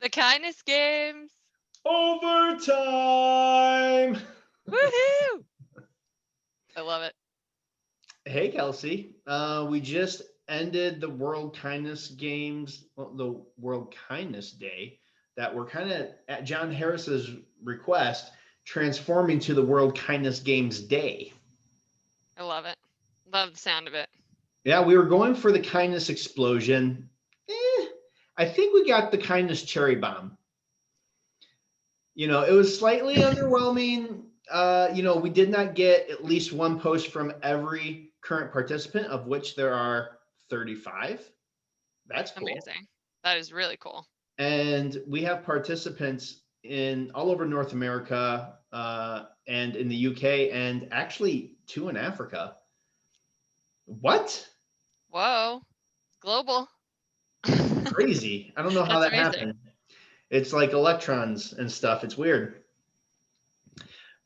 The kindness games. Overtime. Woohoo! I love it. Hey, Kelsey. We just ended the World Kindness Games, well, the World Kindness Day that we're kind of at John Harris's request transforming to the World Kindness Games Day. I love it. Love the sound of it. Yeah, we were going for the kindness explosion. I think we got the kindness cherry bomb. It was slightly underwhelming. We did not get at least one post from every current participant, of which there are 35. That's cool. Amazing. That is really cool. And we have participants in all over North America and in the UK and actually 2 in Africa. What? Whoa. Global. Crazy. I don't know how That's that amazing. happened. It's like electrons and stuff. It's weird.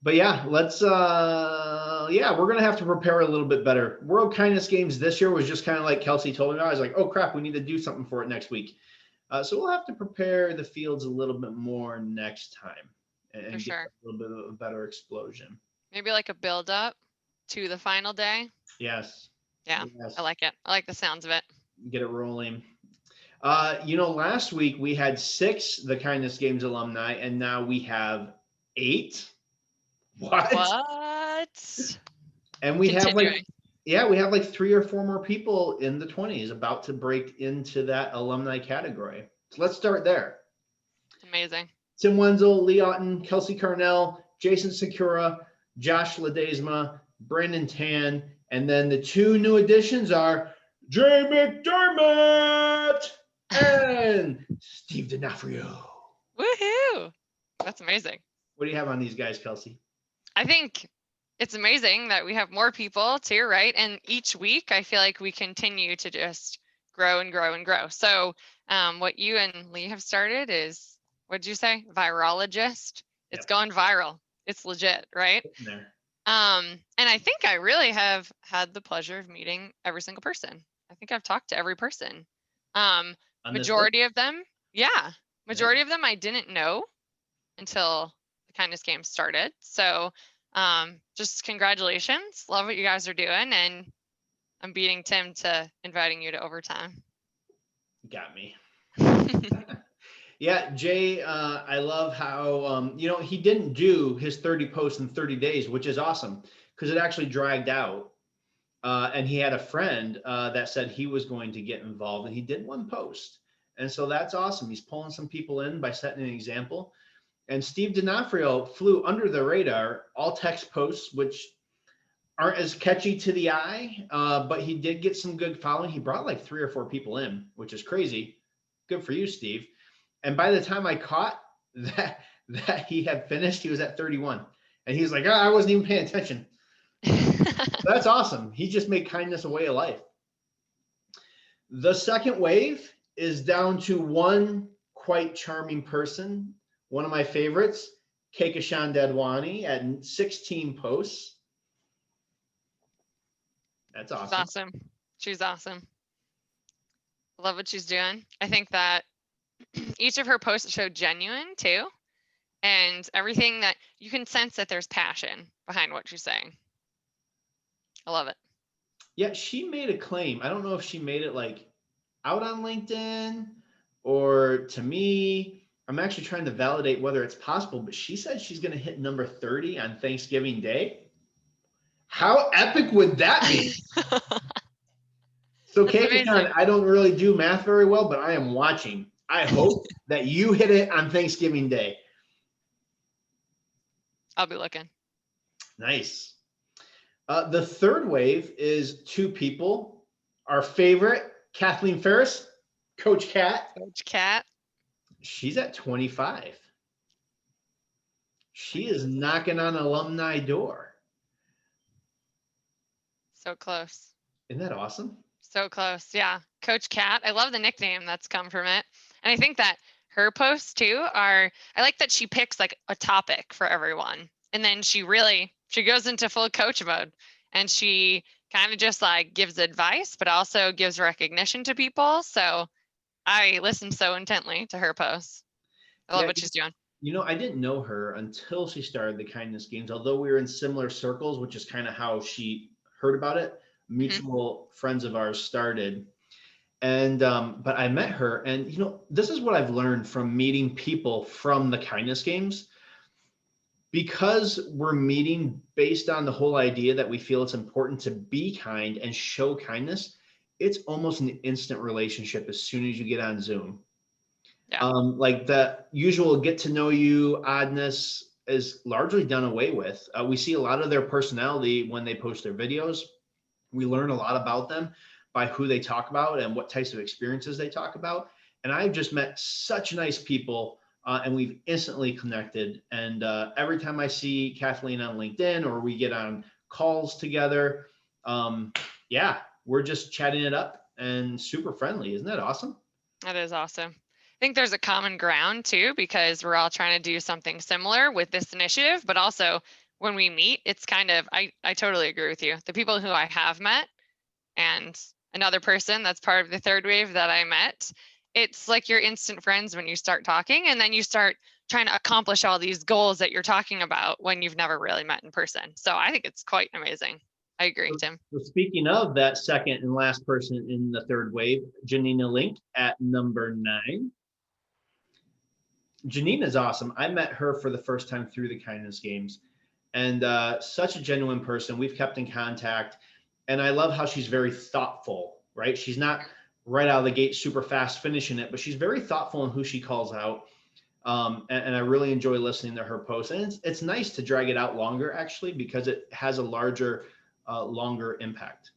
But yeah, let's we're gonna have to prepare a little bit better. World Kindness Games this year was just kind of like Kelsey told me. I was like, oh crap, we need to do something for it next week. So we'll have to prepare the fields a little bit more next time and get sure. a little bit of a better explosion. Maybe like a build up to the final day. Yes. Yeah, Yes. I like it. I like the sounds of it. Get it rolling. Last week we had 6 the Kindness Games alumni, and now we have 8. What? And we have like 3 or 4 more people in the 20s about to break into that alumni category. So let's start there. Amazing. Tim Wenzel, Lee Otten, Kelsey Carnell, Jason Sakura, Josh Ledesma, Brandon Tan, and then the 2 new additions are Jay McDermott and Steve D'Onofrio. Woohoo! That's amazing. What do you have on these guys, Kelsey? I think it's amazing that we have more people too, right? And each week, I feel like we continue to just grow and grow and grow. So what you and Lee have started is, what'd you say? Virologist. It's going viral. It's legit, right? There. And I think I really have had the pleasure of meeting every single person. I think I've talked to every person. Majority of them, majority of them I didn't know until the kindness game started. So just congratulations. Love what you guys are doing. And I'm beating Tim to inviting you to overtime. Got me. Yeah, Jay, I love how, he didn't do his 30 posts in 30 days, which is awesome because it actually dragged out. And he had a friend that said he was going to get involved, and he did 1 post. And so that's awesome. He's pulling some people in by setting an example. And Steve D'Onofrio flew under the radar, all text posts, which aren't as catchy to the eye, but he did get some good following. He brought like 3 or 4 people in, which is crazy. Good for you, Steve. And by the time I caught that he had finished, he was at 31. And he's like, I wasn't even paying attention. That's awesome. He just made kindness a way of life. The second wave is down to 1 quite charming person, one of my favorites, Keiki Dadwani at 16 posts. That's awesome. She's awesome. Love what she's doing. I think that each of her posts showed genuine too. And everything that you can sense that there's passion behind what she's saying. I love it. Yeah, she made a claim. I don't know if she made it like out on LinkedIn or to me. I'm actually trying to validate whether it's possible, but she said she's going to hit number 30 on Thanksgiving Day. How epic would that be? So, Keiki, I don't really do math very well, but I am watching. I hope that you hit it on Thanksgiving Day. I'll be looking. Nice. The third wave is 2 people. Our favorite, Kathleen Ferris, Coach Kat. Coach Kat. She's at 25. She is knocking on alumni door. So close. Isn't that awesome? So close. Yeah. Coach Kat. I love the nickname that's come from it. And I think that her posts too I like that she picks like a topic for everyone. And then she goes into full coach mode, and she kind of just like gives advice, but also gives recognition to people. So I listen so intently to her posts. I love what she's doing. I didn't know her until she started the kindness games, although we were in similar circles, which is kind of how she heard about it. Mutual friends of ours started. And, but I met her, and, this is what I've learned from meeting people from the kindness games. Because we're meeting based on the whole idea that we feel it's important to be kind and show kindness, it's almost an instant relationship as soon as you get on Zoom. Yeah. Like the usual get to know you oddness is largely done away with. We see a lot of their personality when they post their videos. We learn a lot about them by who they talk about and what types of experiences they talk about. And I've just met such nice people, and we've instantly connected. And every time I see Kathleen on LinkedIn or we get on calls together, yeah, we're just chatting it up and super friendly. Isn't that awesome? That is awesome. I think there's a common ground too, because we're all trying to do something similar with this initiative, but also when we meet, it's kind of, I totally agree with you. The people who I have met and another person that's part of the third wave that I met, it's like you're instant friends when you start talking, and then you start trying to accomplish all these goals that you're talking about when you've never really met in person. So I think it's quite amazing. I agree, Tim. So speaking of that second and last person in the third wave, Janina Link at number 9. Janina is awesome. I met her for the first time through the kindness games, and such a genuine person. We've kept in contact, and I love how she's very thoughtful, right? She's not right out of the gate super fast finishing it, but she's very thoughtful in who she calls out. And I really enjoy listening to her posts. And it's nice to drag it out longer, actually, because it has a larger, longer impact.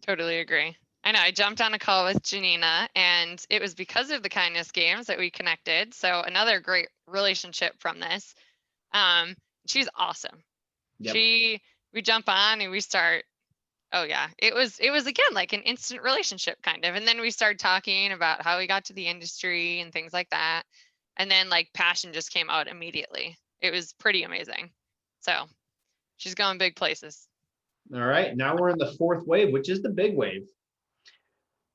Totally agree. I know I jumped on a call with Janina, and it was because of the kindness games that we connected. So another great relationship from this. She's awesome. Yep. We jump on and we start. Oh yeah, it was again like an instant relationship kind of, and then we started talking about how we got to the industry and things like that, and then like passion just came out immediately. It was pretty amazing. So she's going big places. All right, now we're in the fourth wave, which is the big wave.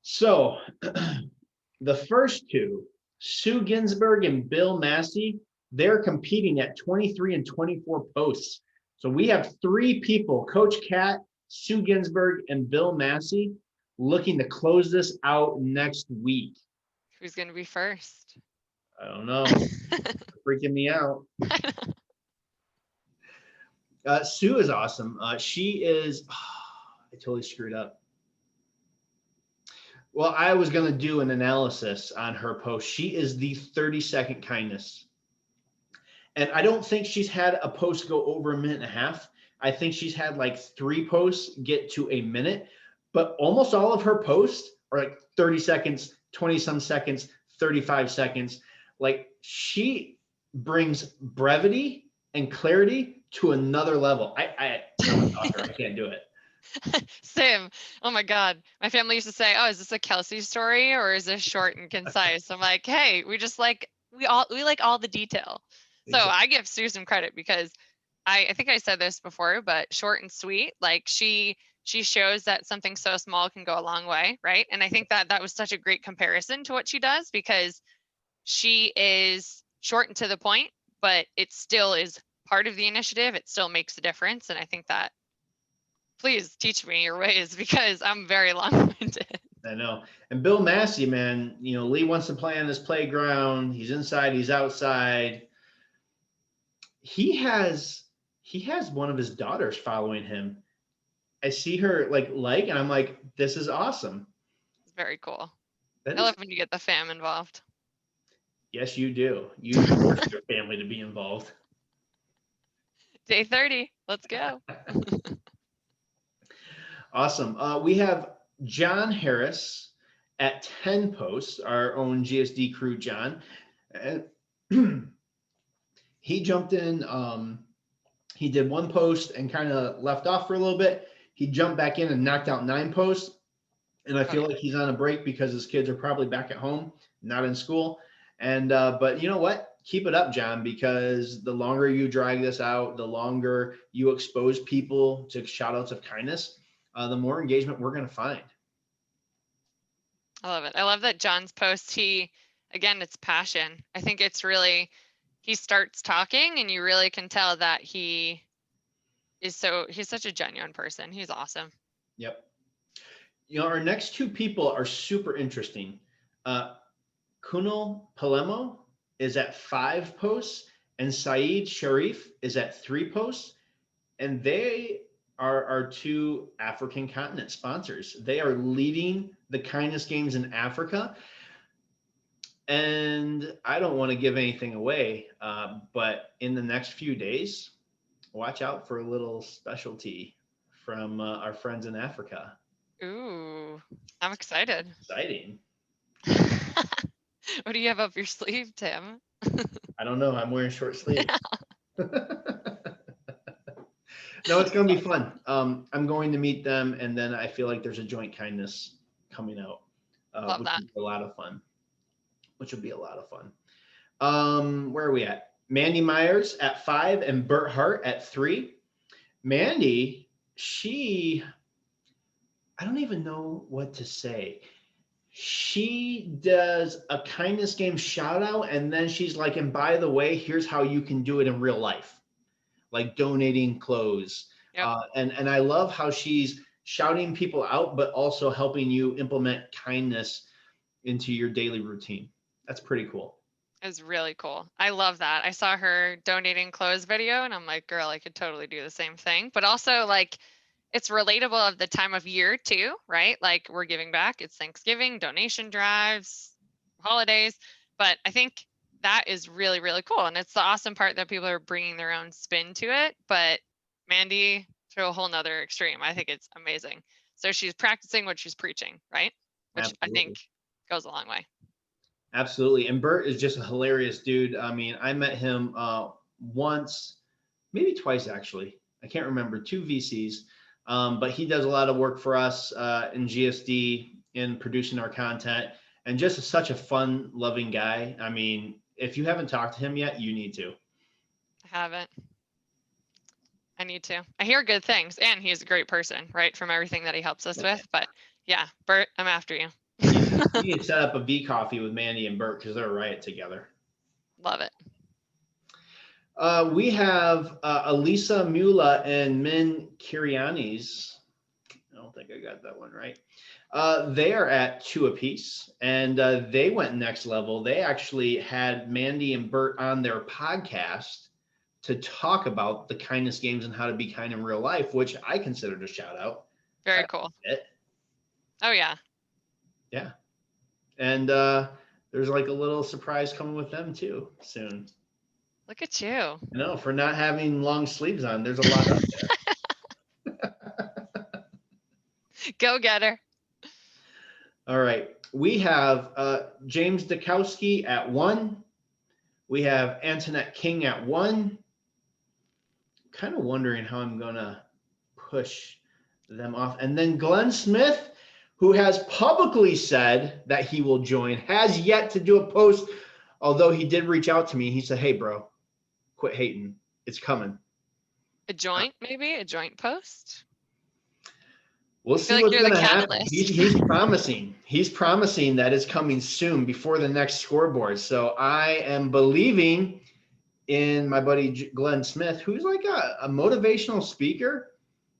So the first two, Sue Ginsburg and Bill Massey, they're competing at 23 and 24 posts. So we have 3 people, Coach Kat, Sue Ginsburg, and Bill Massey, looking to close this out next week. Who's going to be first? I don't know. Freaking me out. Sue is awesome. She is, I totally screwed up. Well, I was going to do an analysis on her post. She is the 30-second kindness. And I don't think she's had a post go over a minute and a half. I think she's had like 3 posts get to a minute, but almost all of her posts are like 30 seconds, 20 some seconds, 35 seconds. Like she brings brevity and clarity to another level. I'm a talker. I can't do it. Same. Oh my God. My family used to say, "Oh, is this a Kelsey story or is this short and concise?" I'm like, hey, we like all the detail. So I give Sue some credit because I think I said this before, but short and sweet, like she shows that something so small can go a long way, right? And I think that was such a great comparison to what she does, because she is short and to the point, but it still is part of the initiative. It still makes a difference. And I think that, please teach me your ways, because I'm very long-winded. I know. And Bill Massey, man, Lee wants to play on this playground. He's inside, he's outside. He has one of his daughters following him. I see her and I'm like, this is awesome. It's very cool. I love when you get the fam involved. Yes, you do. You force your family to be involved. Day 30. Let's go. Awesome. We have John Harris at 10 posts, our own GSD crew, John. And he jumped in. He did 1 post and kind of left off for a little bit. He jumped back in and knocked out 9 posts. And I feel like he's on a break because his kids are probably back at home, not in school. And but you know what? Keep it up, John, because the longer you drag this out, the longer you expose people to shout outs of kindness, the more engagement we're going to find. I love it. I love that John's post, he again, it's passion. I think it's really, he starts talking and you really can tell that he's such a genuine person. He's awesome. Yep. Our next two people are super interesting. Kunal Palemo is at 5 posts, and Saeed Sharif is at 3 posts, and they are our two African continent sponsors. They are leading the kindness games in Africa. And I don't want to give anything away, but in the next few days, watch out for a little specialty from our friends in Africa. Ooh, I'm excited. Exciting. What do you have up your sleeve, Tim? I don't know. I'm wearing short sleeves. No, it's going to be fun. I'm going to meet them, and then I feel like there's a joint kindness coming out, Love which that. will be a lot of fun. Where are we at? Mandy Myers at 5 and Bert Hart at 3. Mandy, I don't even know what to say. She does a kindness game shout out, and then she's like, and by the way, here's how you can do it in real life, like donating clothes. Yep. And I love how she's shouting people out, but also helping you implement kindness into your daily routine. That's pretty cool. It's really cool. I love that. I saw her donating clothes video and I'm like, girl, I could totally do the same thing. But also, like, it's relatable of the time of year too, right? Like, we're giving back. It's Thanksgiving, donation drives, holidays. But I think that is really, really cool. And it's the awesome part that people are bringing their own spin to it. But Mandy, to a whole nother extreme. I think it's amazing. So she's practicing what she's preaching, right? Which Absolutely. I think goes a long way. Absolutely. And Bert is just a hilarious dude. I mean, I met him once, maybe twice actually. I can't remember, 2 VCs. But he does a lot of work for us in GSD in producing our content, and just such a fun, loving guy. I mean, if you haven't talked to him yet, you need to. I haven't. I need to. I hear good things, and he's a great person, right? From everything that he helps us with. But yeah, Bert, I'm after you. You need to set up a V coffee with Mandy and Bert because they're right together. Love it. We have Elisa Mula and Min Kirianis. I don't think I got that one right. They are at 2 apiece, and they went next level. They actually had Mandy and Bert on their podcast to talk about the kindness games and how to be kind in real life, which I considered a shout out. Very cool. Oh, yeah. Yeah. And there's like a little surprise coming with them too soon. Look at you. I know, for not having long sleeves on, there's a lot up there. Go get her. All right. We have James Dakowski at 1. We have Antoinette King at 1. Kind of wondering how I'm going to push them off. And then Glenn Smith, who has publicly said that he will join, has yet to do a post, although he did reach out to me. He said, hey, bro, quit hating. It's coming. A joint, maybe? A joint post? We'll see what's going to happen. He's promising. He's promising that it's coming soon before the next scoreboard. So I am believing in my buddy Glenn Smith, who's like a motivational speaker.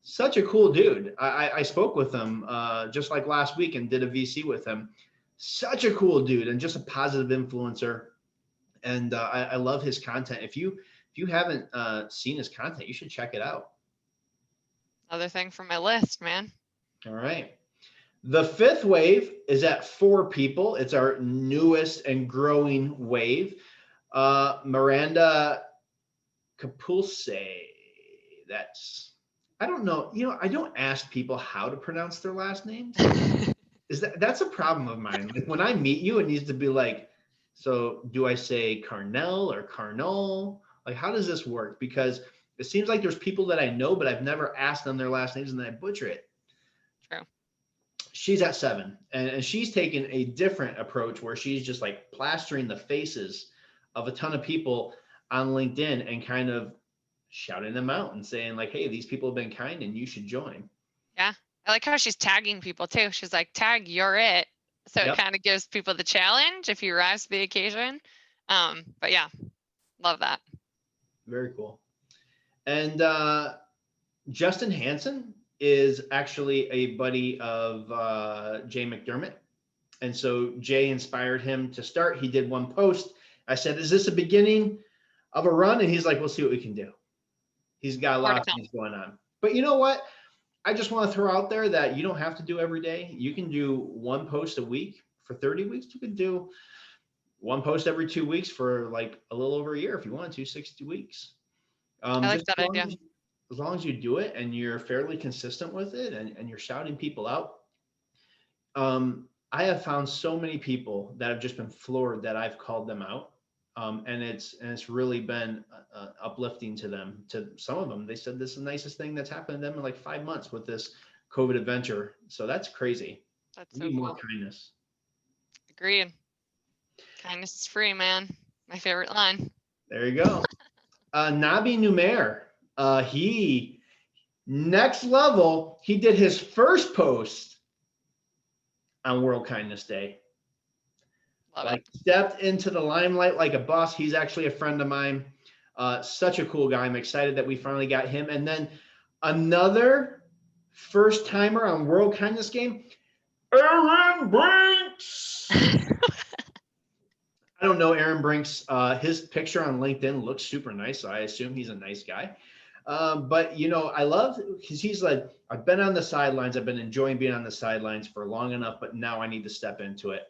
Such a cool dude. I spoke with him just like last week and did a VC with him. Such a cool dude and just a positive influencer. And I love his content. If you haven't seen his content, you should check it out. Another thing from my list, man. All right. The 5th wave is at 4 people. It's our newest and growing wave. Miranda Capulse. I don't know. I don't ask people how to pronounce their last names. That's a problem of mine. Like when I meet you, it needs to be like, so do I say Carnell or Carnol? Like, how does this work? Because it seems like there's people that I know, but I've never asked them their last names and then I butcher it. True. She's at 7, and she's taken a different approach where she's just like plastering the faces of a ton of people on LinkedIn and kind of shouting them out and saying like, hey, these people have been kind and you should join. Yeah. I like how she's tagging people too. She's like, tag, you're it. So Yep. it kind of gives people the challenge if you rise to the occasion. But yeah, love that. Very cool. And Justin Hansen is actually a buddy of Jay McDermott. And so Jay inspired him to start. He did one post. I said, is this a beginning of a run? And he's like, we'll see what we can do. He's got a lot of things going on. But you know what? I just want to throw out there that you don't have to do every day. You can do one post a week for 30 weeks. You can do one post every 2 weeks for like a little over a year if you want to, 60 weeks. I like that idea. As long as you do it and you're fairly consistent with it and you're shouting people out. I have found so many people that have just been floored that I've called them out. And it's really been uplifting to them. To some of them, they said this is the nicest thing that's happened to them in like 5 months with this COVID adventure. So that's crazy. That's We so need cool. more kindness. Agreed. Kindness is free, man. My favorite line. There you go. Nabi Numer, he next level. He did his first post on World Kindness Day. Stepped into the limelight like a boss. He's actually a friend of mine. Such a cool guy. I'm excited that we finally got him. And then another first timer on World Kindness Game, Aaron Brinks. I don't know Aaron Brinks. His picture on LinkedIn looks super nice, so I assume he's a nice guy. But you know, I love because he's like, I've been on the sidelines. I've been enjoying being on the sidelines for long enough, but now I need to step into it.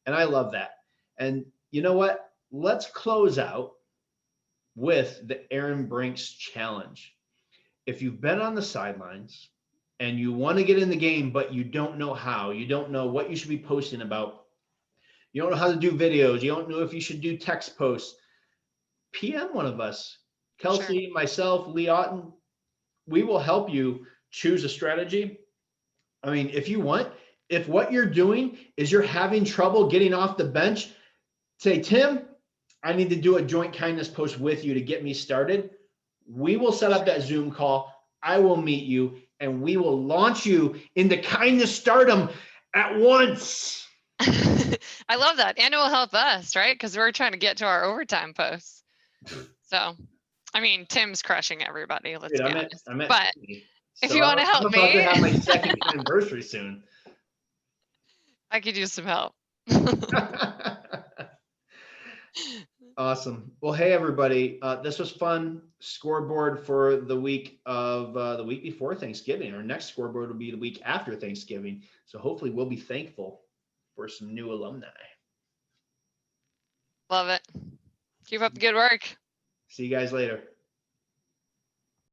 And I love that. And you know what? Let's close out with the Aaron Brinks challenge. If you've been on the sidelines and you want to get in the game, but you don't know how, you don't know what you should be posting about, you don't know how to do videos, you don't know if you should do text posts, PM one of us. Kelsey, sure. Myself, Lee Otten, we will help you choose a strategy. I mean, if you want, if what you're doing is you're having trouble getting off the bench, say, Tim, I need to do a joint kindness post with you to get me started. We will set up that Zoom call. I will meet you and we will launch you into kindness stardom at once. I love that. And it will help us, right? Because we're trying to get to our overtime posts. So, I mean, Tim's crushing everybody. Let's be honest. But if you want to help me, I'm about to have my second anniversary soon. I could use some help. Awesome. Well, hey everybody, this was fun. Scoreboard for the week of the week before Thanksgiving. Our next scoreboard will be the week after Thanksgiving. So hopefully we'll be thankful for some new alumni. Love it. Keep up the good work. See you guys later.